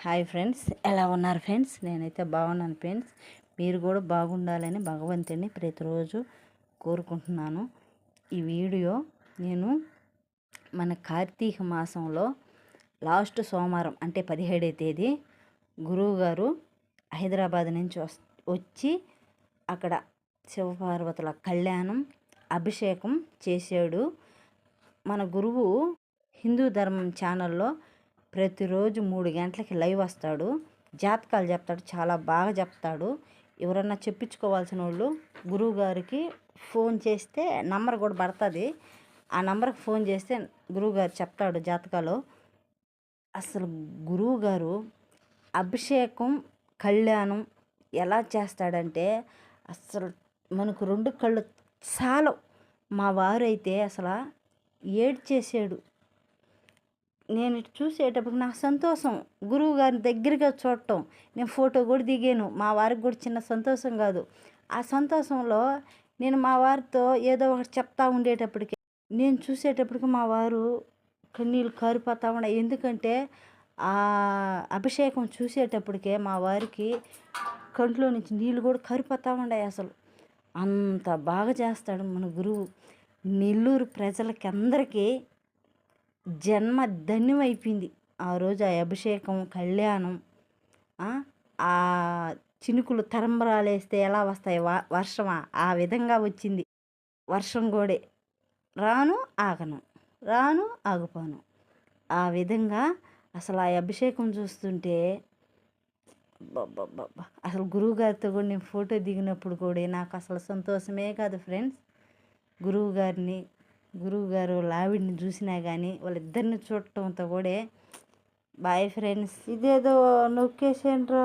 Hi friends, ఎలా ఉన్నారు friends? నేనైతే బాగున్నాను ఫ్రెండ్స్. మీరు కూడా బాగుండాలని భగవంతుని ప్రతిరోజు కోరుకుంటున్నాను. ఈ వీడియో నేను మన కార్తీక మాసంలో లాస్ట్ సోమవారం అంటే 17వ తేదీ గురువుగారు హైదరాబాద్ నుంచి వచ్చి అక్కడ శివపార్వతుల కళ్యాణం అభిషేకం చేశాడు. మన గురువు హిందూ ధర్మం ఛానల్లో ప్రతిరోజు 3 గంటలకి లైవ్ వస్తాడు, జాతకాలు చెప్తాడు, చాలా బాగా చెప్తాడు. ఎవరన్నా చెప్పించుకోవాల్సిన వాళ్ళు గురువు గారికి ఫోన్ చేస్తే నంబర్ కూడా పడుతుంది, ఆ నంబర్కి ఫోన్ చేస్తే గురువుగారు చెప్తాడు జాతకాలు. అసలు గురువుగారు అభిషేకం కళ్యాణం ఎలా చేస్తాడంటే అసలు మనకు 2 కళ్ళు చాలవు. మా వారైతే అసలు ఏడ్చేసాడు. నేను ఇటు చూసేటప్పుడు నాకు సంతోషం, గురువు గారిని దగ్గరగా చూడటం. నేను ఫోటో కూడా దిగాను, మా వారికి కూడా చిన్న సంతోషం కాదు. ఆ సంతోషంలో నేను మా వారితో ఏదో ఒకటి చెప్తా ఉండేటప్పటికి నేను చూసేటప్పటికి మా వారు కన్నీళ్ళు కారిపోతా ఉన్నాయి. ఎందుకంటే ఆ అభిషేకం చూసేటప్పటికే మా వారికి కంట్లో నుంచి నీళ్ళు కూడా కారిపోతూ ఉన్నాయి. అసలు అంత బాగా చేస్తాడు మన గురువు. నెల్లూరు ప్రజలకి అందరికీ జన్మ ధన్యమైపోయింది ఆ రోజు. ఆ అభిషేకం కళ్యాణం, ఆ చినుకులు తరంబరాలు వేస్తే ఎలా వస్తాయి వర్షమా ఆ విధంగా వచ్చింది. వర్షం కూడా రాను ఆగను, రాను ఆగిపోను, ఆ విధంగా అసలు ఆ అభిషేకం చూస్తుంటే అసలు గురువుగారితో కూడా నేను ఫోటో దిగినప్పుడు కూడా నాకు అసలు సంతోషమే కాదు ఫ్రెండ్స్. గురువుగారు లావిడిని చూసినా కానీ వాళ్ళిద్దరిని చూడటంతో కూడా బాయ్ ఫ్రెండ్స్. ఇదేదో నొక్కేసేంట్రా.